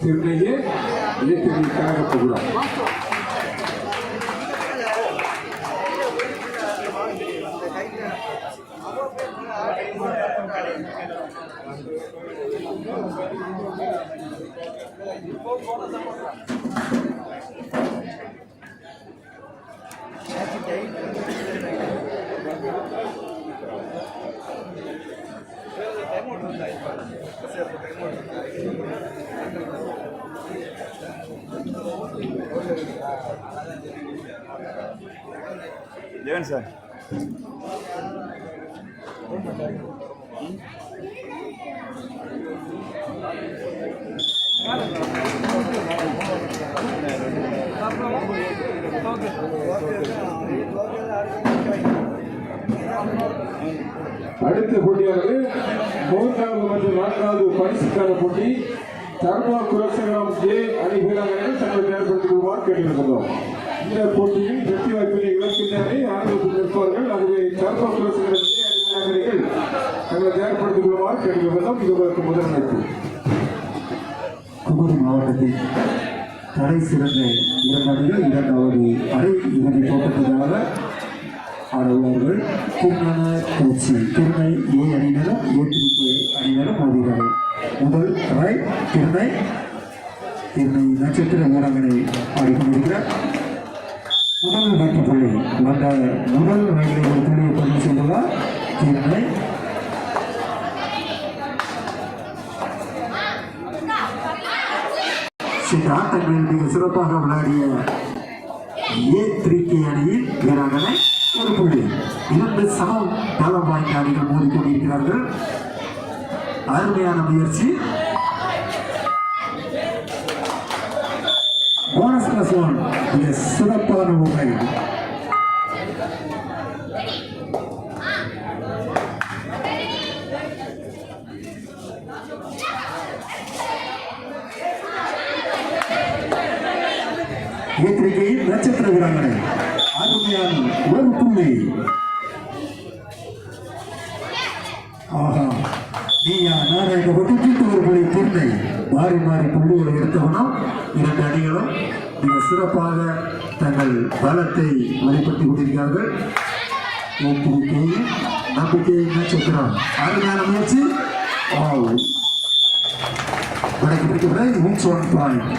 திருநெய்யே இயற்கை கழக புகழம். Jangan sir. அடுத்த போட்டியானது 3வது மற்றும் 4வது பரிசுக்கான போட்டி. தர்மா குலசேகரம் ஜே அணி வீரர்கள் தங்களை ஏற்படுத்திக் கொள்வார் கேட்டிருக்கிறோம். இந்த போட்டியில் வெற்றி வாய்ப்பினை இழக்கின்றனை ஆர்வத்தில் நிற்பார்கள். ஆகவே தர்மா குலசேகரம் ஜே அணி வீரர்கள் தங்களை ஏற்படுத்திக் கொள்வார் கேட்டிருக்கிறோம். இது உங்களுக்கு முதல் அழைப்பு. குமரி மாவட்டத்தில் தடை சிறந்த 2 அணிகள் 2வது அரை இறுதி தோட்டத்துக்காக ஆடவுள்ளார்கள். திருஞான கோச்சி திருநை ஏ அணியினரும் ஏற்றிக்கு அணியினரும் மோதுகிறார்கள். முதல் ரை திருநை நட்சத்திர வீராங்கனை ஆடிக்கொண்டிருக்கிறார். முதல் வெற்றி புள்ளி வந்த முதல் ரயிலை ஒரு புள்ளியை பதிவு செய்துள்ளார் திருநை. இந்த ஆட்டங்களில் மிக சிறப்பாக விளையாடிய ஏ3கே அணியின் வீராங்கனை ஒரு புள்ளி. 2 சமம் பலம் வாய்ந்த அணிகள் மோதிக்கொண்டிருக்கிறார்கள். அருமையான முயற்சி. போனஸ் பிளஸ் 1 மிக சிறப்பான உண்மை. ஏ3கேயின் நட்சத்திர வீராங்கனை அருமையான ஒரு புள்ளி. ஆஹா, நீயா நாராயண ஒட்டுக்கிட்டு ஒரு புள்ளி திருநை. மாறி மாறி புள்ளிகளை எடுத்தவனும் 2 அணிகளும் மிக சிறப்பாக தங்கள் பலத்தை வெளிப்படுத்திக் கொண்டிருக்கிறார்கள். ஏ3கேயின் நம்பிக்கையின் நட்சத்திரம் அருமையான முயற்சி. வடக்கு பிடிக்கப்பட 1 பாயிண்ட்.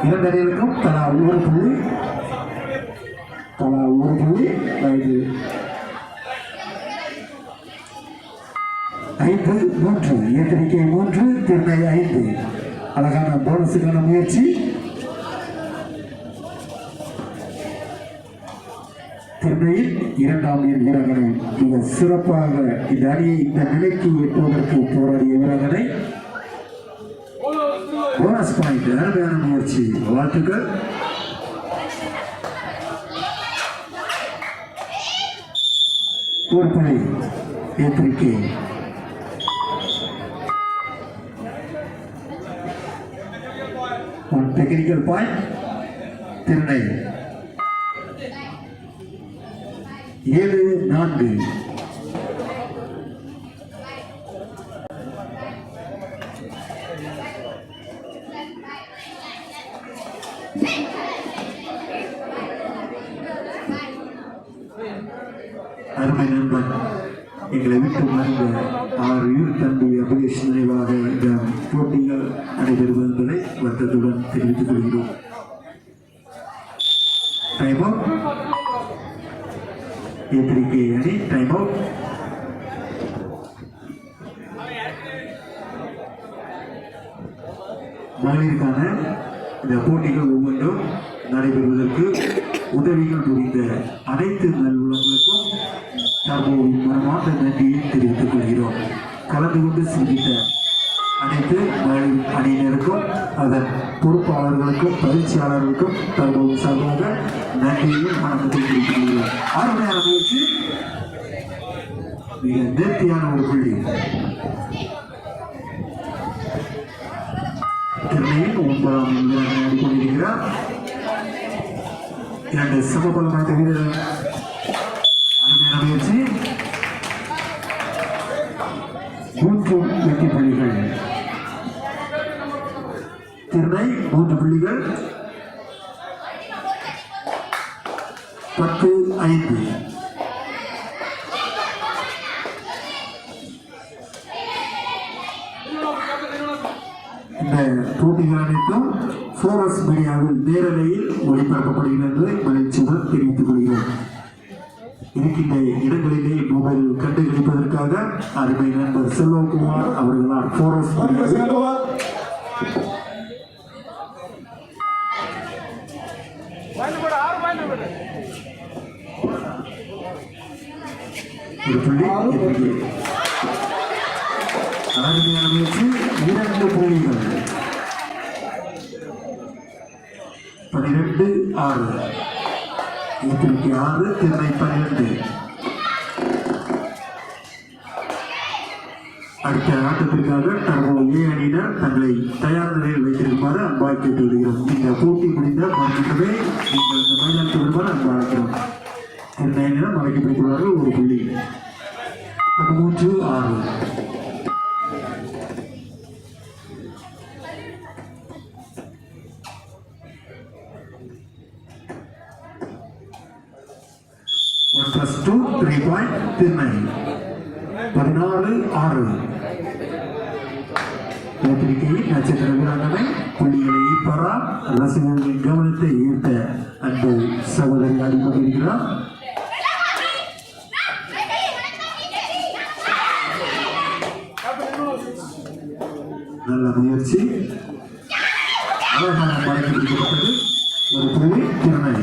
2 அணிகளுக்கும் தலா ஒரு புள்ளி. 5-3 ஏ3கே 3 திருநை 5. அழகான போனஸுக்கான முயற்சி. திருநையில் 2ஆம் எண் வீராங்கனை மிக சிறப்பாக இந்த அணியை இந்த நிலைக்கு எட்டுவதற்கு போராடிய வீராங்கனை. Bonus point. அருமையான முயற்சி, வாழ்த்துக்கள். ஒரு புள்ளி ஏ3கே. ஒரு டெக்னிக்கல் பாயிண்ட் திருநை. 7-4. அருமை நண்பன் எங்களை விட்டு மறைந்த 6 தம்பி அபிலேஷ் நினைவாக இந்த போட்டிகள் நடைபெறுவது என்பதை வருத்தத்துடன் தெரிவித்துக் கொள்கிறோம். Time out. ஏ3கே அணி டைம் அவுட். மகளிருக்கான இந்த போட்டிகள் ஒவ்வொன்றும் நடைபெறுவதற்கு உதவிகள் புரிந்த அனைத்து நல்லுள்ளங்களுக்கும் தற்போது மனமார்ந்த நன்றியை தெரிவித்துக் கொள்கிறோம். கலந்து கொண்டு சிந்தித்த அனைத்து மகளிர் அணியினருக்கும் அதன் பொறுப்பாளர்களுக்கும் பயிற்சியாளர்களுக்கும் தற்போது சார்பாக நன்றியையும் வணக்கத்தை தெரிவித்துக் அருமையான முயற்சி. மிக நேர்த்தியான ஒரு புள்ளி. திருநெயில் 9ஆம் வீரரை ஆடிக்கொண்டிருக்கிறார். 2 சமபலம் வாய்ந்த வீரர்கள். அருமையான முயற்சி. 3 வெற்றி புள்ளிகள். திருநை 3 புள்ளிகள் 10-5. இந்த போட்டிகள் அனைத்தும் ஃபோரஸ் மீடியாவில் நேரலையில் ஒளிபரப்பப்படுகிறது மகிழ்ச்சியுடன் தெரிவித்துக் கொள்கிறோம். இருக்கின்ற இடங்களிலே மொபைல் கண்டுகளிப்பதற்காக அருமை நண்பர் செல்வகுமார் அவர்களால் ஃபோரஸ் ஒரு புள்ளி அருமையான முயற்சி 2 புள்ளிகள் 12-6 இயற்கைக்கு 6 திருநை 12. அடுத்த ஆட்டத்திற்காக டர்போ ஏ அணியினர் தங்களை தயார் நிலையில் வைத்திருக்குமாறு அன்பாய் கேட்டு வருகிறோம். இந்த போட்டி முடிந்த மறுபடியுமே நீங்கள் இந்த மைதானத்தில் வருமாறு அன்பு அழைக்கிறோம். திருநை அணியினர் மலைக்கு பிடித்துள்ளார்கள் 1 புள்ளி 13-6. +2 3 point திருநை 14-6. பத்திரிகையில் நட்சத்திர வீராங்கனை புள்ளிகளை ஈர்ப்பாரா ரசிகர்களின் கவனத்தை ஈர்த்த அன்பு சகோதரி ஆடிக்கொண்டிருக்கிறார். நல்ல முயற்சி அழகான படைக்கு பிடிக்கப்பட்டது. 1 புள்ளி திருநை.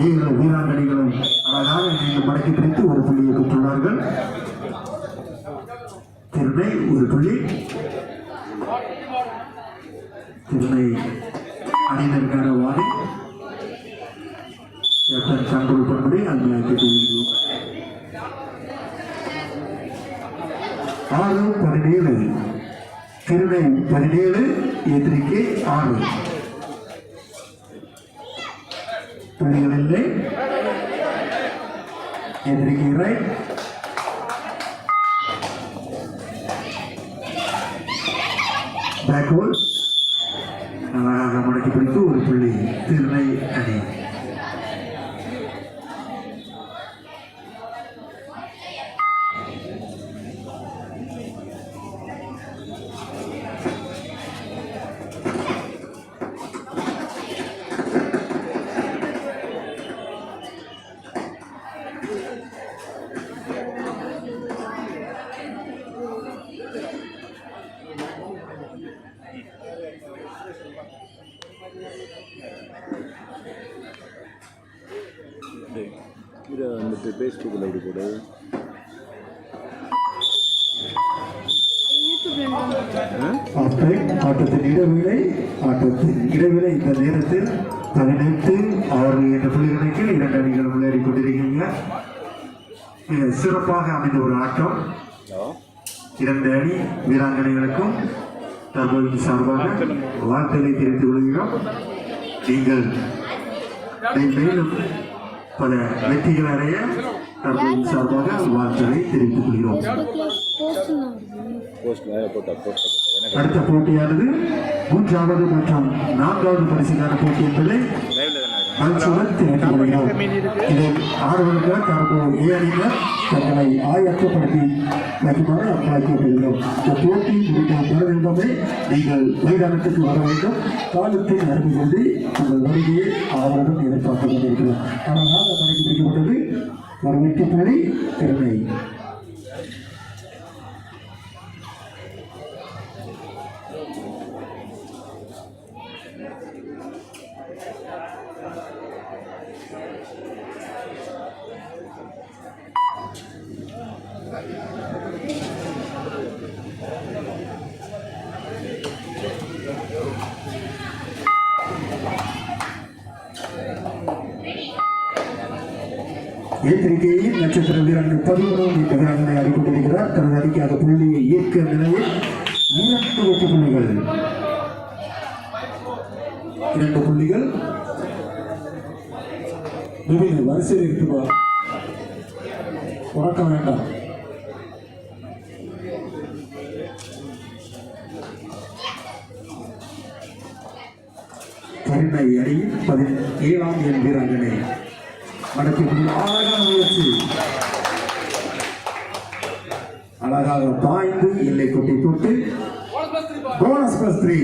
7 வீராங்கனைகளும் அழகாக நீங்கள் மடக்கி பிடித்து 1 புள்ளியை பெற்றுள்ளார்கள். திருநை 1 புள்ளி. திருநை அணியினருக்கான வாணி கேப்டன் கண்ட்ரோல் பண்ணும்படி அன்பையாக கேட்டுள்ளோம். 6-17 திருநை 17 எதிரிக்கு 6 புள்ளிகள் இல்லை. எதிரிக்கு ரைட். பேக்ஹோல் அழகாக மடக்கி பிடித்து 1 புள்ளி திருநை அணி. இதை வந்துட்டு ஃபேஸ்புக்கில் எப்படி போடு ஆட்டத்தின் இடைவேளை இந்த நேரத்தில் 18-6 என்ற புள்ளி கணக்கில் 2 அணிகள் விளையாடி கொண்டிருக்கீங்க. மிக சிறப்பாக அமைந்த ஒரு ஆட்டம். 2 அணி வீராங்கனைகளுக்கும் தற்போது சார்பாக வாழ்த்துக்களை தெரிவித்துக் கொள்கிறோம். நீங்கள் மேலும் பல வெற்றிகள் அடைய தற்போது சார்பாக வாழ்த்துக்களை தெரிவித்துக் கொள்கிறோம். அடுத்த போட்டியானது 3வது மற்றும் 4வது பரிசுக்கான போட்டி என்பதை மகிழ்ச்சியுடன் தெரிவித்துக் கொள்கிறோம். இதில் ஆடுவதற்காக தற்போது ஏ அணியினர் தங்களை ஆயத்தப்படுத்தி வைக்குமாறு அழைக்கப்படுகிறோம். இந்த போட்டி முடிந்த மறுநிலைமை நீங்கள் மைதானத்துக்கு வர வேண்டும். காலத்தை நடந்து கொண்டு உங்கள் வருகையை ஆவலுடன் எதிர்பார்த்துக் கொண்டிருக்கிறோம். ஆனால் கணக்கு பிடிக்கப்பட்டது ஒரு 8 புள்ளி திருநை. ஏற்றிருக்கையில் நட்சத்திர வீரர்கள் 11 வீரர்களை அறிவிக்கொண்டிருக்கிறார். தனது அணிக்காக புள்ளியை ஈர்க்க நிலையில் 2 வெற்றி புள்ளிகள் 2 புள்ளிகள். வரிசையில் இருக்குவா உறக்க வேண்டாம். திருநை அணியின் 17ஆம் எண் வீராங்கனை மடக்கில் அழகான முயற்சி, அழகாக பாய்ந்து எல்லை கொட்டி தொட்டு போனஸ் +3.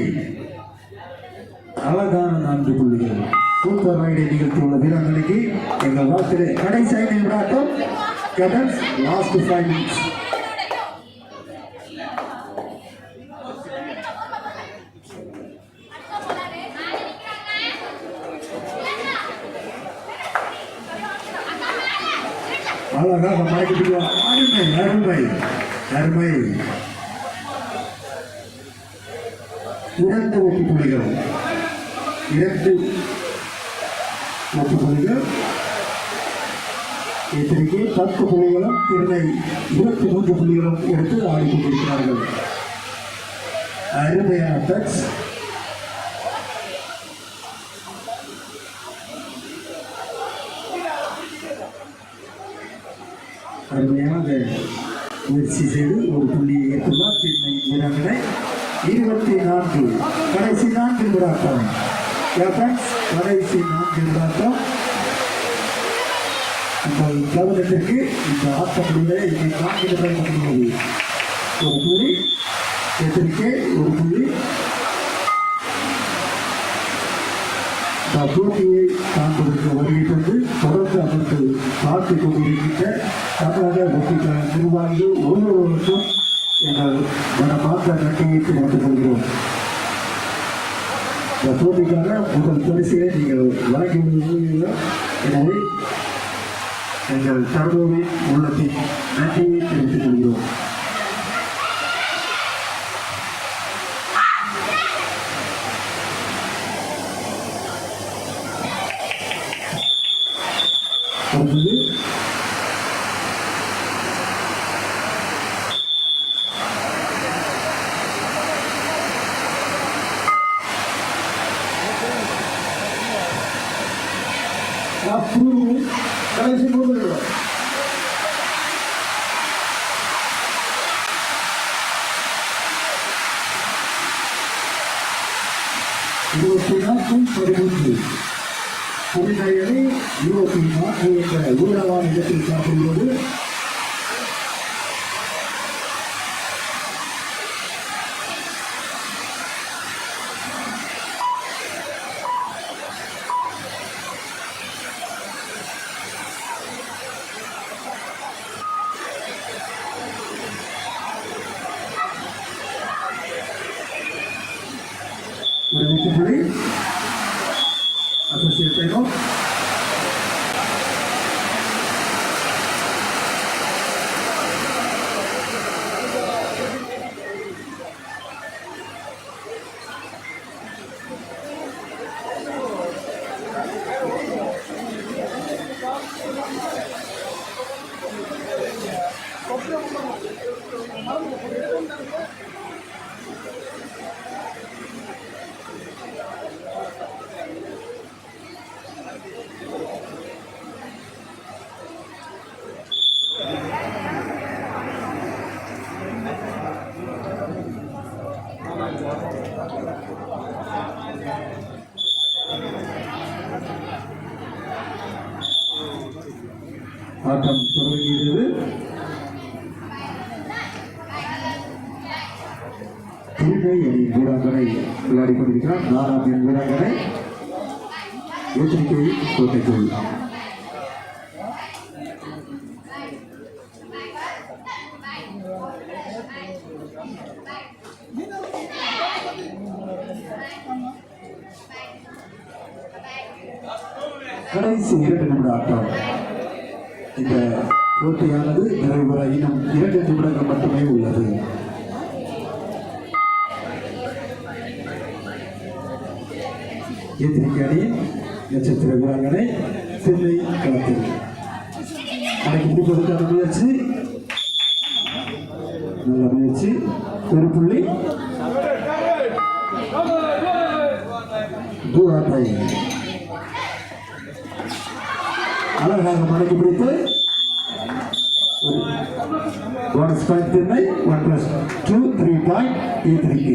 அழகான 4 புள்ளிகள். சூப்பர் ரைடை நிகழ்த்தியுள்ள வீராங்கனைக்கு எங்கள் வாழ்த்திலே கடைசி 5 நிமிடம். Captains last 5 minutes. அழகாக மறைக்கப்பட்டு அருமை அருமை அருமை. 2 வெற்றி புள்ளிகள், 2 வெற்றி புள்ளிகள். எத்தனைக்கு 10 புள்ளிகளும் திருநை 23 புள்ளிகளும் எடுத்து ஆடிக்கொண்டிருக்கிறார்கள். அருமையான டச். அருமையாக முயற்சி செய்து ஒரு புள்ளியை ஏற்றுள்ளார் திருநை வீராங்கனை. 24 கடைசி 4 நிமிடம். கேப்டன்ஸ் கடைசி 4 நிமிடம். உங்கள் கவனத்திற்கு இந்த ஆட்டப்படுவதை இங்கே 4 நிமிடம் முடிகிறது. ஒரு புள்ளி எத்தனைக்கே ஒரு புள்ளி. போட்டியை காண்பதற்கு வருகை தந்து தொடர்ந்து அமர்ந்து பார்த்துக் கொண்டிருக்கின்ற தமிழக ஒப்பிக்கல நிர்வாகிகள் ஒவ்வொருவருக்கும் எங்கள் மனமார்ந்த நன்றியை தெரிவித்துக் கொள்கிறோம். இந்த போட்டிக்கான முதல் பரிசிலை நீங்கள் வழங்கியுள்ளீர்கள். எனவே எங்கள் தர்மோவின் உள்ளத்தின் நன்றியை தெரிவித்துக் கொள்கிறோம். அடுத்தது கடைசி 3 நிமிடம். புரிதலை 24 என்ற ஊழவான இடத்தில் சாப்பிடும்போது ஒரு வெற்றி associate time out. ஆட்டம் தொடங்குகிறது. திருநை அணி வீராங்கனை விளையாடி கொண்டிருக்கிறார். 4ஆம் எண் வீராங்கனை எச்சரிக்கை கோட்டைக்குள். கடைசி 2 நிமிட ஆட்டம். இந்த போட்டியானது நிறைவுற இன்னும் 2 நிமிடங்கள் மட்டுமே உள்ளது. எதிரிக்கு அணியின் நட்சத்திர வீராங்கனை சென்னை களத்தில் அடக்கி முடிப்பதற்கான முயற்சி, நல்ல முயற்சி. ஒரு புள்ளி தூராட்டை அழகாக மடக்கி பிடித்து போனஸ் பாயிண்ட் திருநை 1+2 3 பாயிண்ட் E3K.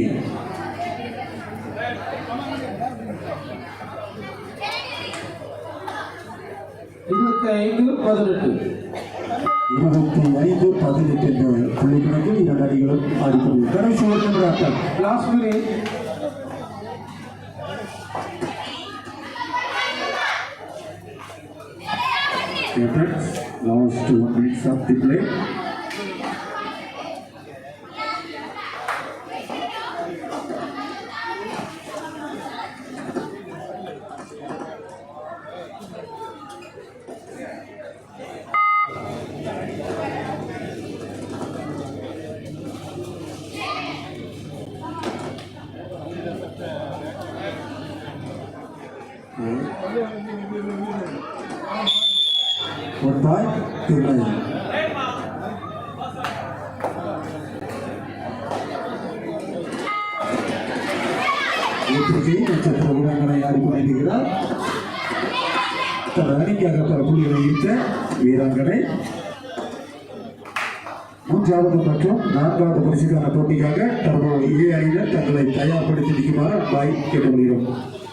25-18. 25-18 என்ற புள்ளி கணக்கில் இரண்டு அணிகளும் ஆடிக்கொள்ளும் கடைசி ஒரு நிமிட ஆட்டம். Last minute. Last 2 minutes of the play. One point, Tirunai. ஏற்றிருக்கை நட்சத்திர வீராங்கனை ஆடிக்கொண்டிருக்கிறார். தன் அணிக்காக பல புள்ளிகளை ஈர்த்த வீராங்கனை மூன்றாவது மற்றும் நான்காவது பரிசுக்கான போட்டிக்காக தற்போது ஏ அணியினர் தங்களை தயார்படுத்தி நிற்குமாறு அன்பாய் கேட்டுக்கொள்கிறோம்.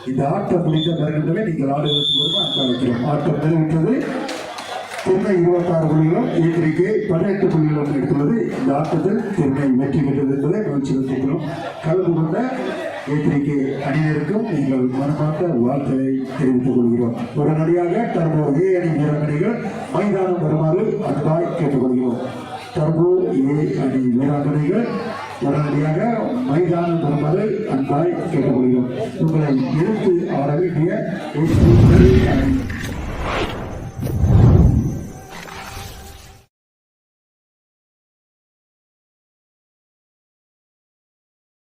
இந்த ஆட்டம் முடிந்த மறுகண்டமே நீங்கள் ஆடுவதற்கு வருமா அழைக்கிறோம். ஆட்டம் நிறைவேற்றது. திருநை 26 புள்ளிகளும் ஏற்றிருக்கை 18 புள்ளிகளும் எடுத்துள்ளது. இந்த ஆட்டத்தில் திருநை வெற்றி பெற்றது என்பதை மகிழ்ச்சி வைத்திருக்கிறோம். கலந்து கொண்ட ஏற்றிருக்கை அணியினருக்கும் நீங்கள் மனமார்ந்த வாழ்த்துக்களை தெரிவித்துக் கொள்கிறோம். உடனடியாக தற்போது ஏ அணி வீராங்கனைகள் மைதானம் வருமாறு அன்பாய் கேட்டுக்கொள்கிறோம். தற்போது ஏ அணி வீராங்கனைகள் உடனடியாக மைதானம் வருமாறு அன்பாய் கேட்டுக்கொள்கிறோம். உங்களை எடுத்து ஆட வேண்டிய